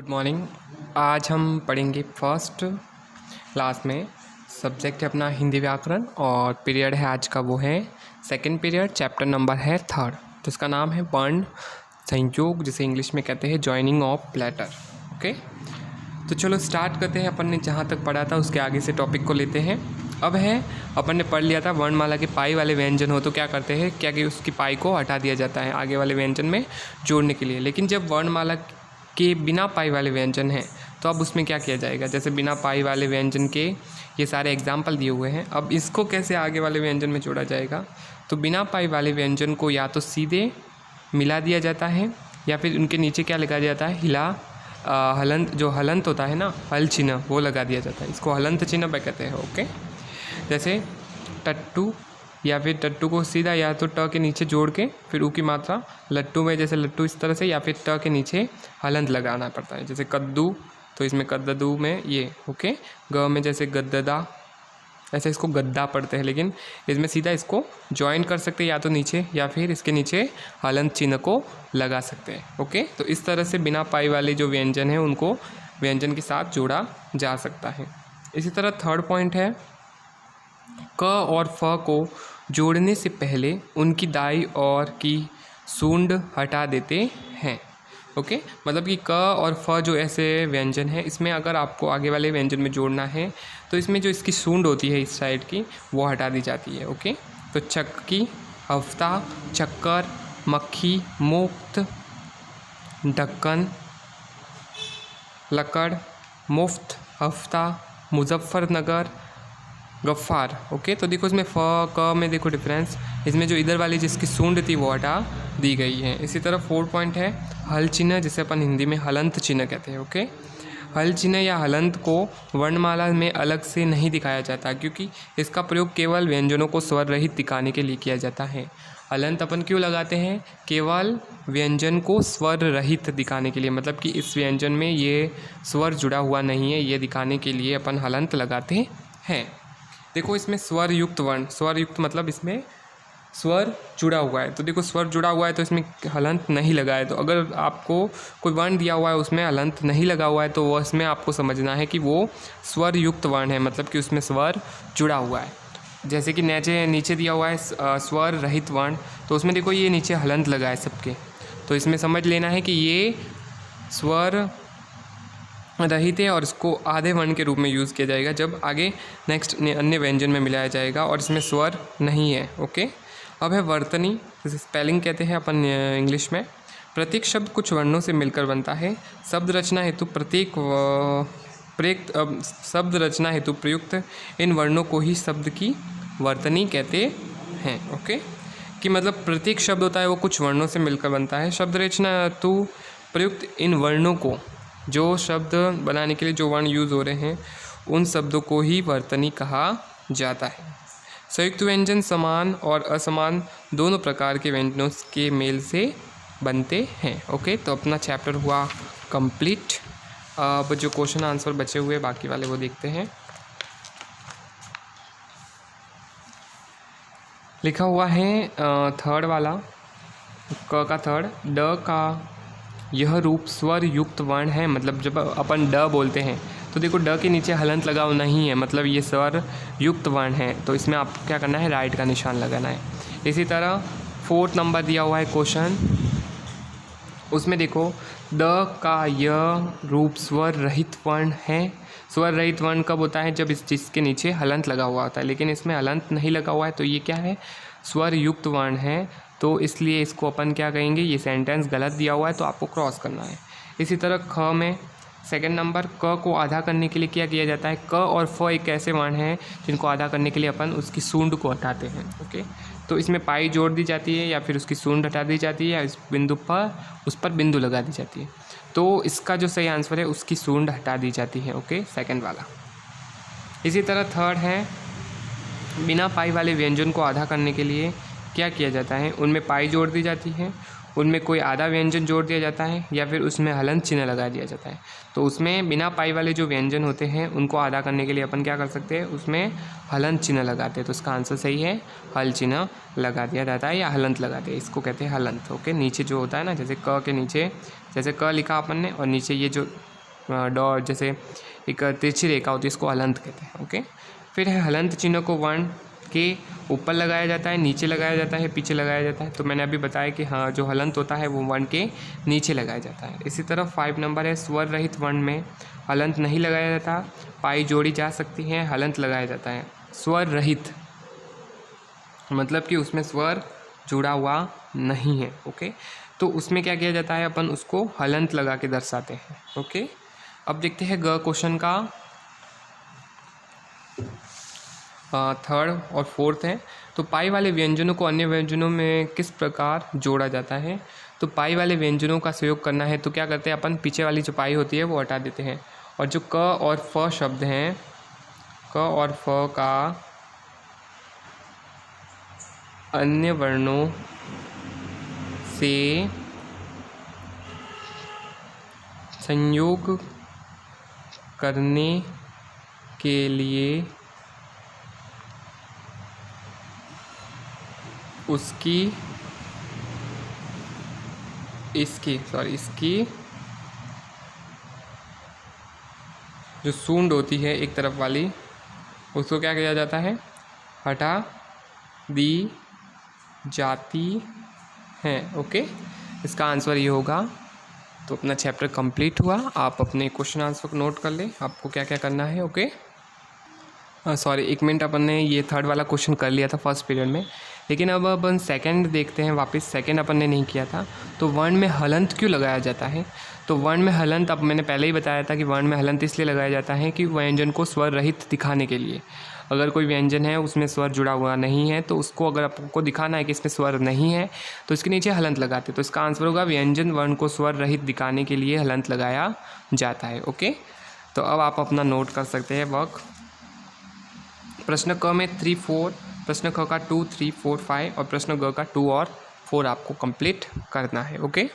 Good morning. आज हम पढ़ेंगे फर्स्ट क्लास में। सब्जेक्ट है अपना हिंदी व्याकरण और पीरियड है आज का वो है सेकंड पीरियड। चैप्टर नंबर है थर्ड, तो इसका नाम है वर्ण संयोग, जिसे इंग्लिश में कहते हैं जॉइनिंग ऑफ लेटर। ओके, तो चलो स्टार्ट करते हैं। अपन ने जहाँ तक पढ़ा था उसके आगे से टॉपिक को लेते हैं। अब है अपन ने पढ़ लिया था वर्णमाला के पाई वाले व्यंजन हो तो क्या करते हैं, क्या कि उसकी पाई को हटा दिया जाता है आगे वाले व्यंजन में जोड़ने के लिए। लेकिन जब वर्णमाला के बिना पाई वाले व्यंजन हैं तो अब उसमें क्या किया जाएगा। जैसे बिना पाई वाले व्यंजन के ये सारे एग्जाम्पल दिए हुए हैं, अब इसको कैसे आगे वाले व्यंजन में जोड़ा जाएगा। तो बिना पाई वाले व्यंजन को या तो सीधे मिला दिया जाता है या फिर उनके नीचे क्या लगा जाता है, हलंत, जो हलंत होता है ना, हल चिन्ह, वो लगा दिया जाता है। इसको हलंत चिन्ह पे कहते हैं। ओके, जैसे टट्टू, या फिर टट्टू को सीधा या तो ट के नीचे जोड़ के फिर ऊ की मात्रा, लट्टू में जैसे लट्टू इस तरह से, या फिर ट के नीचे हलंत लगाना पड़ता है। जैसे कद्दू, तो इसमें कद्दू में ये। ओके, ग में जैसे गद्ददा, ऐसे इसको गद्दा पढ़ते हैं, लेकिन इसमें सीधा इसको ज्वाइन कर सकते हैं या तो नीचे या फिर इसके नीचे हलंत चिन्ह को लगा सकते हैं। ओके, तो इस तरह से बिना पाई वाले जो व्यंजन हैं उनको व्यंजन के साथ जोड़ा जा सकता है। इसी तरह थर्ड पॉइंट है, क और फ को जोड़ने से पहले उनकी दाई और की सूंड हटा देते हैं। ओके, मतलब कि क और फ जो ऐसे व्यंजन है, इसमें अगर आपको आगे वाले व्यंजन में जोड़ना है तो इसमें जो इसकी सूंड होती है इस साइड की, वो हटा दी जाती है। ओके, तो चक्की, हफ्ता, चक्कर, मक्खी, मुक्त, ढक्कन, लकड़, मुफ्त, हफ्ता, मुजफ्फरनगर, गफ्फार। ओके, तो देखो इसमें फ क में देखो डिफरेंस, इसमें जो इधर वाली जिसकी सूंड थी वो हटा दी गई है। इसी तरह फोर्थ पॉइंट है हल चिन्ह, जिसे अपन हिंदी में हलंत चिन्ह कहते हैं। ओके, हल चिन्ह या हलंत को वर्णमाला में अलग से नहीं दिखाया जाता, क्योंकि इसका प्रयोग केवल व्यंजनों को स्वर रहित दिखाने के लिए किया जाता है। हलंत अपन क्यों लगाते हैं, केवल व्यंजन को स्वर रहित दिखाने के लिए, मतलब कि इस व्यंजन में ये स्वर जुड़ा हुआ नहीं है, ये दिखाने के लिए अपन हलंत लगाते हैं। देखो इसमें स्वर युक्त वर्ण, स्वर युक्त मतलब इसमें स्वर जुड़ा हुआ है, तो देखो स्वर जुड़ा हुआ है तो इसमें हलंत नहीं लगा है। तो अगर आपको कोई वर्ण दिया हुआ है उसमें हलंत नहीं लगा हुआ है तो वो इसमें आपको समझना है कि वो स्वर युक्त वर्ण है, मतलब कि उसमें स्वर जुड़ा हुआ है। जैसे कि नीचे दिया हुआ है स्वर रहित वर्ण, तो उसमें देखो ये नीचे हलंत लगा है सबके, तो इसमें समझ लेना है कि ये स्वर रहित है और इसको आधे वर्ण के रूप में यूज़ किया जाएगा जब आगे नेक्स्ट अन्य व्यंजन में मिलाया जाएगा, और इसमें स्वर नहीं है। ओके, अब है वर्तनी, जैसे स्पेलिंग कहते हैं अपन इंग्लिश में। प्रत्येक शब्द कुछ वर्णों से मिलकर बनता है। शब्द रचना हेतु प्रयुक्त इन वर्णों को ही शब्द की वर्तनी कहते हैं। ओके, कि मतलब प्रत्येक शब्द होता है वो कुछ वर्णों से मिलकर बनता है। शब्द रचना हेतु प्रयुक्त इन वर्णों को, जो शब्द बनाने के लिए जो वर्ण यूज़ हो रहे हैं उन शब्दों को ही वर्तनी कहा जाता है। संयुक्त व्यंजन समान और असमान दोनों प्रकार के व्यंजनों के मेल से बनते हैं। ओके, तो अपना चैप्टर हुआ कंप्लीट। अब जो क्वेश्चन आंसर बचे हुए बाकी वाले वो देखते हैं। लिखा हुआ है थर्ड वाला, क का थर्ड, ड का यह रूप स्वर युक्त वर्ण है। मतलब जब अपन ड बोलते हैं तो देखो ड के नीचे हलंत लगा नहीं है, मतलब ये स्वर युक्त वर्ण है, तो इसमें आपको क्या करना है, राइट का निशान लगाना है। इसी तरह फोर्थ नंबर दिया हुआ है क्वेश्चन, उसमें देखो द का यह रूप स्वर रहित वर्ण है। स्वर रहित वर्ण कब होता है, जब इस चीज़ के नीचे हलंत लगा हुआ होता है, लेकिन इसमें हलंत नहीं लगा हुआ है तो ये क्या है, स्वर युक्त वर्ण है, तो इसलिए इसको अपन क्या कहेंगे, ये सेंटेंस गलत दिया हुआ है तो आपको क्रॉस करना है। इसी तरह ख में सेकंड नंबर, क को आधा करने के लिए क्या किया जाता है, क और फ एक ऐसे वर्ण हैं जिनको आधा करने के लिए अपन उसकी सूंड को हटाते हैं। ओके, तो इसमें पाई जोड़ दी जाती है या फिर उसकी सूंड हटा दी जाती है, या इस बिंदु पर उस पर बिंदु लगा दी जाती है। तो इसका जो सही आंसर है उसकी सूंड हटा दी जाती है। ओके, सेकेंड वाला। इसी तरह थर्ड है, बिना पाई वाले व्यंजन को आधा करने के लिए क्या किया जाता है, उनमें पाई जोड़ दी जाती है, उनमें कोई आधा व्यंजन जोड़ दिया जाता है, या फिर उसमें हलंत चिन्ह लगा दिया जाता है। तो उसमें बिना पाई वाले जो व्यंजन होते हैं उनको आधा करने के लिए अपन क्या कर सकते हैं, उसमें हलंत चिन्ह लगाते हैं। तो इसका आंसर सही है, हल चिन्ह लगा दिया जाता है या हलंत लगा दिया, इसको कहते हैं हलंत। ओके, नीचे जो होता है ना, जैसे क के नीचे जैसे क लिखा अपन ने और नीचे ये जो डॉट जैसे एक तिरछी रेखा होती है, इसको हलंत कहते हैं। ओके, फिर है हलंत चिन्ह को वर्ण के ऊपर लगाया जाता है, नीचे लगाया जाता है, पीछे लगाया जाता है। तो मैंने अभी बताया कि हाँ, जो हलंत होता है वो वर्ण के नीचे लगाया जाता है। इसी तरह 5 नंबर है, स्वर रहित वर्ण में हलंत नहीं लगाया जाता, पाई जोड़ी जा सकती है, हलंत लगाया जाता है। स्वर रहित मतलब कि उसमें स्वर जुड़ा हुआ नहीं है। ओके, तो उसमें क्या किया जाता है, अपन उसको हलंत लगा के दर्शाते हैं। ओके, अब देखते हैं ग क्वेश्चन का थर्ड और फोर्थ है। तो पाई वाले व्यंजनों को अन्य व्यंजनों में किस प्रकार जोड़ा जाता है। तो पाई वाले व्यंजनों का प्रयोग करना है तो क्या करते हैं अपन, पीछे वाली जो पाई होती है वो हटा देते हैं, और जो क और फ शब्द हैं, क और फ का अन्य वर्णों से संयोग करने के लिए इसकी जो सूंड होती है एक तरफ वाली, उसको क्या किया जाता है, हटा दी जाती है। ओके, इसका आंसर ये होगा। तो अपना चैप्टर कंप्लीट हुआ। आप अपने क्वेश्चन आंसर को नोट कर लें, आपको क्या क्या करना है। ओके, सॉरी, 1 मिनट, अपन ने ये थर्ड वाला क्वेश्चन कर लिया था फर्स्ट पीरियड में, लेकिन अब अपन सेकंड देखते हैं वापस। सेकंड अपन ने नहीं किया था। तो वर्ण में हलंत क्यों लगाया जाता है। तो वर्ण में हलंत, अब मैंने पहले ही बताया था कि वर्ण में हलंत इसलिए लगाया जाता है कि व्यंजन को स्वर रहित दिखाने के लिए। अगर कोई व्यंजन है उसमें स्वर जुड़ा हुआ नहीं है, तो उसको अगर आपको दिखाना है कि इसमें स्वर नहीं है, तो इसके नीचे हलंत लगाते। तो इसका आंसर होगा व्यंजन वर्ण को स्वर रहित दिखाने के लिए हलंत लगाया जाता है। ओके, तो अब आप अपना नोट कर सकते हैं वर्क। प्रश्न क में 3, 4, प्रश्न ख का 2, 3, 4, 5 और प्रश्न ग का 2 और 4 आपको कंप्लीट करना है। ओके।